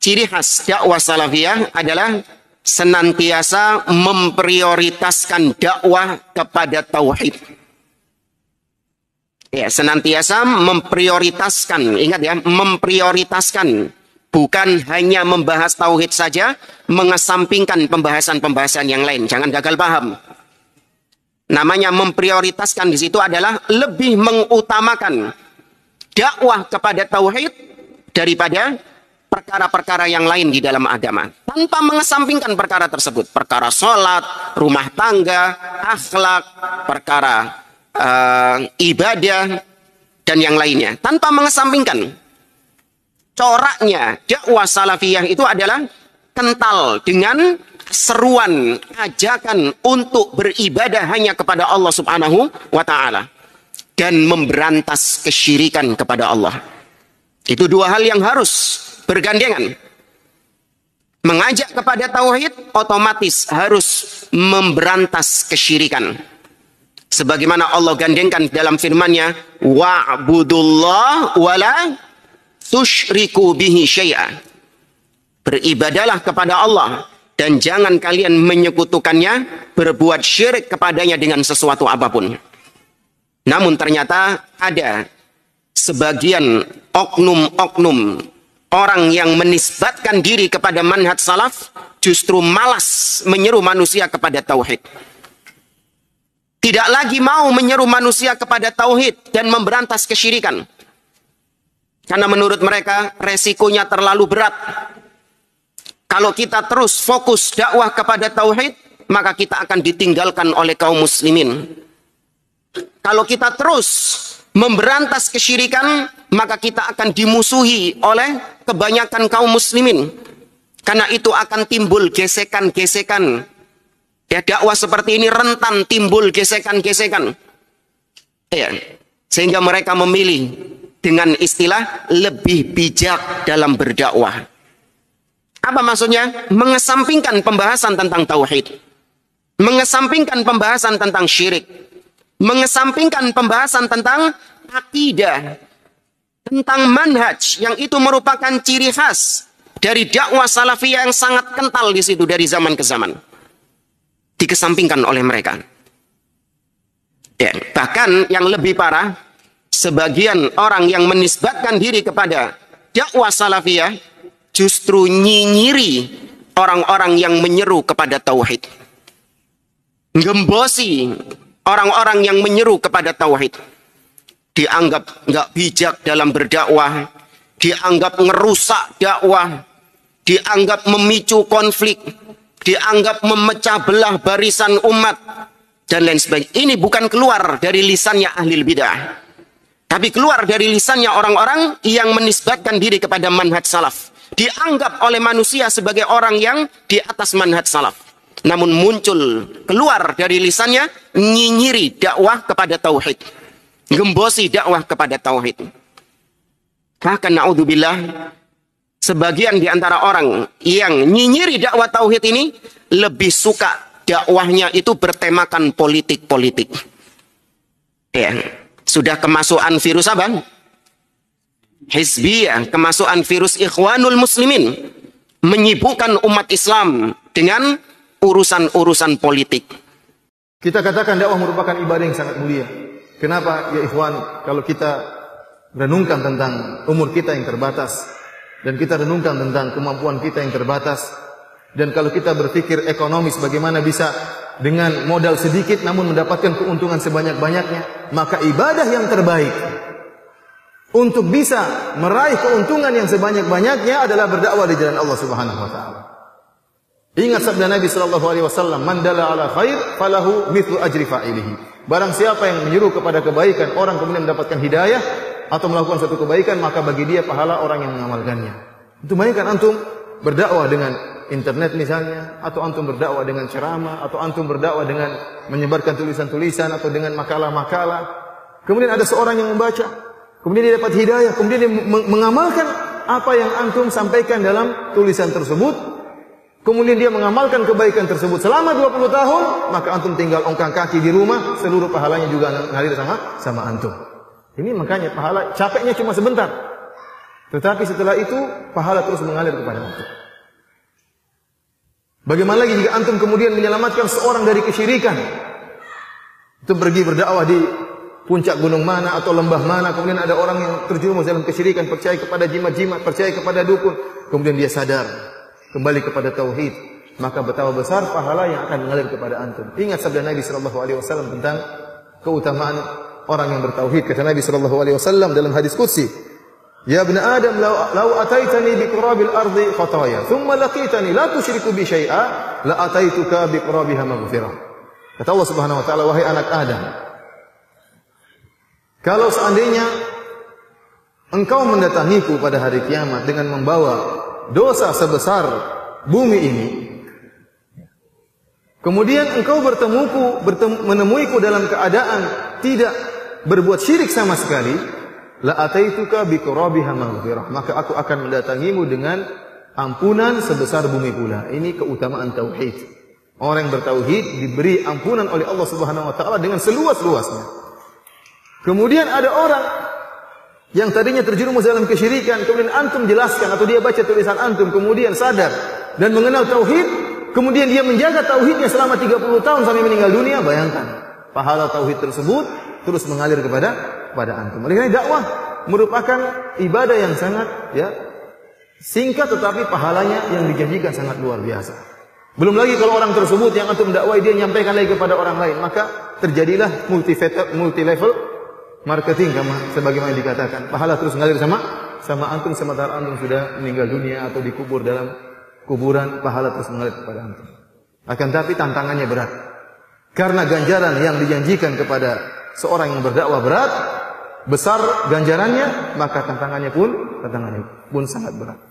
ciri khas dakwah salafiyah adalah senantiasa memprioritaskan dakwah kepada tauhid. Ya, senantiasa memprioritaskan, ingat ya, memprioritaskan, bukan hanya membahas tauhid saja, mengesampingkan pembahasan-pembahasan yang lain. Jangan gagal paham. Namanya memprioritaskan di situ adalah lebih mengutamakan dakwah kepada tauhid daripada perkara-perkara yang lain di dalam agama, tanpa mengesampingkan perkara tersebut. Perkara sholat, rumah tangga, akhlak, perkara ibadah, dan yang lainnya, tanpa mengesampingkan. Coraknya dakwah salafiyah itu adalah kental dengan seruan, ajakan untuk beribadah hanya kepada Allah Subhanahu wa ta'ala, dan memberantas kesyirikan kepada Allah. Itu dua hal yang harus bergandengan. Mengajak kepada tauhid otomatis harus memberantas kesyirikan. Sebagaimana Allah gandengkan dalam firman-Nya, wa'budullah wala tusyriku bihi syai'a. Beribadalah kepada Allah dan jangan kalian menyekutukannya, berbuat syirik kepadanya dengan sesuatu apapun. Namun ternyata ada sebagian oknum-oknum orang yang menisbatkan diri kepada manhaj salaf, justru malas menyeru manusia kepada tauhid. Tidak lagi mau menyeru manusia kepada tauhid dan memberantas kesyirikan. Karena menurut mereka resikonya terlalu berat. Kalau kita terus fokus dakwah kepada tauhid, maka kita akan ditinggalkan oleh kaum muslimin. Kalau kita terus memberantas kesyirikan, maka kita akan dimusuhi oleh kebanyakan kaum muslimin. Karena itu akan timbul gesekan-gesekan. Ya, dakwah seperti ini rentan timbul gesekan-gesekan. Ya, sehingga mereka memilih dengan istilah lebih bijak dalam berdakwah. Apa maksudnya? Mengesampingkan pembahasan tentang tauhid, mengesampingkan pembahasan tentang syirik, mengesampingkan pembahasan tentang akidah, tentang manhaj yang itu merupakan ciri khas dari dakwah salafiyah yang sangat kental di situ dari zaman ke zaman. Dikesampingkan oleh mereka. Ya, bahkan yang lebih parah, sebagian orang yang menisbatkan diri kepada dakwah salafiyah justru nyinyiri orang-orang yang menyeru kepada tauhid. Ngembosi orang-orang yang menyeru kepada tauhid. Dianggap nggak bijak dalam berdakwah, dianggap ngerusak dakwah, dianggap memicu konflik, dianggap memecah belah barisan umat, dan lain sebagainya. Ini bukan keluar dari lisannya ahli bidah, tapi keluar dari lisannya orang-orang yang menisbatkan diri kepada manhaj salaf. Dianggap oleh manusia sebagai orang yang di atas manhaj salaf. Namun muncul keluar dari lisannya nyinyiri dakwah kepada tauhid, gembosi dakwah kepada tauhid. Bahkan na'udzubillah, sebagian di antara orang yang nyinyiri dakwah tauhid ini lebih suka dakwahnya itu bertemakan politik-politik. Ya, sudah kemasukan virus apa? Hizbiyah, kemasukan virus ikhwanul muslimin, menyibukkan umat Islam dengan urusan-urusan politik. Kita katakan dakwah merupakan ibadah yang sangat mulia. Kenapa ya ikhwan? Kalau kita renungkan tentang umur kita yang terbatas, dan kita renungkan tentang kemampuan kita yang terbatas, dan kalau kita berpikir ekonomis bagaimana bisa dengan modal sedikit namun mendapatkan keuntungan sebanyak-banyaknya, maka ibadah yang terbaik untuk bisa meraih keuntungan yang sebanyak-banyaknya adalah berdakwah di jalan Allah Subhanahu wa taala. Ingat sabda Nabi sallallahu alaihi wasallam, "Man dalla ala khair falahu mithlu ajri fa'ilihi." Barang siapa yang menyuruh kepada kebaikan, orang kemudian mendapatkan hidayah atau melakukan suatu kebaikan, maka bagi dia pahala orang yang mengamalkannya. Itu bayangkan antum berdakwah dengan internet misalnya, atau antum berdakwah dengan ceramah, atau antum berdakwah dengan menyebarkan tulisan-tulisan atau dengan makalah-makalah. Kemudian ada seorang yang membaca, kemudian dia dapat hidayah, kemudian dia mengamalkan apa yang antum sampaikan dalam tulisan tersebut. Kemudian dia mengamalkan kebaikan tersebut selama 20 tahun, maka antum tinggal ongkang kaki di rumah, seluruh pahalanya juga ngalir sama antum. Ini makanya pahala capeknya cuma sebentar. Tetapi setelah itu pahala terus mengalir kepada antum. Bagaimana lagi jika antum kemudian menyelamatkan seorang dari kesyirikan? Itu pergi berdakwah di puncak gunung mana atau lembah mana, kemudian ada orang yang terjerumus dalam kesyirikan, percaya kepada jimat-jimat, percaya kepada dukun, kemudian dia sadar, kembali kepada tauhid, maka betapa besar pahala yang akan mengalir kepada antum. Ingat sabda Nabi sallallahu alaihi wasallam tentang keutamaan orang yang bertauhid. Kata Nabi sallallahu alaihi wasallam dalam hadis qudsi, "Ya ibn Adam, law ataitani bi qurabil ardi khataya, thumma laqitani la tusyriku bi syai'a, la ataituka bi qurabiha maghfirah." Kata Allah Subhanahu wa taala, wahai anak Adam, kalau seandainya engkau mendatangiku pada hari kiamat dengan membawa dosa sebesar bumi ini, kemudian engkau menemuiku dalam keadaan tidak berbuat syirik sama sekali, la ataituka bi qurabiha maghfirah, maka aku akan mendatangimu dengan ampunan sebesar bumi pula. Ini keutamaan tauhid. Orang yang bertauhid diberi ampunan oleh Allah Subhanahu wa taala dengan seluas-luasnya. Kemudian ada orang yang tadinya terjerumus dalam kesyirikan, kemudian antum jelaskan atau dia baca tulisan antum, kemudian sadar dan mengenal tauhid, kemudian dia menjaga tauhidnya selama 30 tahun sampai meninggal dunia. Bayangkan, pahala tauhid tersebut terus mengalir kepada antum. Oleh karena dakwah merupakan ibadah yang sangat singkat, tetapi pahalanya yang dijanjikan sangat luar biasa. Belum lagi kalau orang tersebut yang antum dakwai dia nyampaikan lagi kepada orang lain, maka terjadilah multi level marketing sebagaimana dikatakan. Pahala terus mengalir sama antum sementara antum sudah meninggal dunia atau dikubur dalam kuburan, pahala terus mengalir kepada antum. Akan tapi tantangannya berat. Karena ganjaran yang dijanjikan kepada seorang yang berdakwah berat, besar ganjarannya, maka tantangannya pun sangat berat.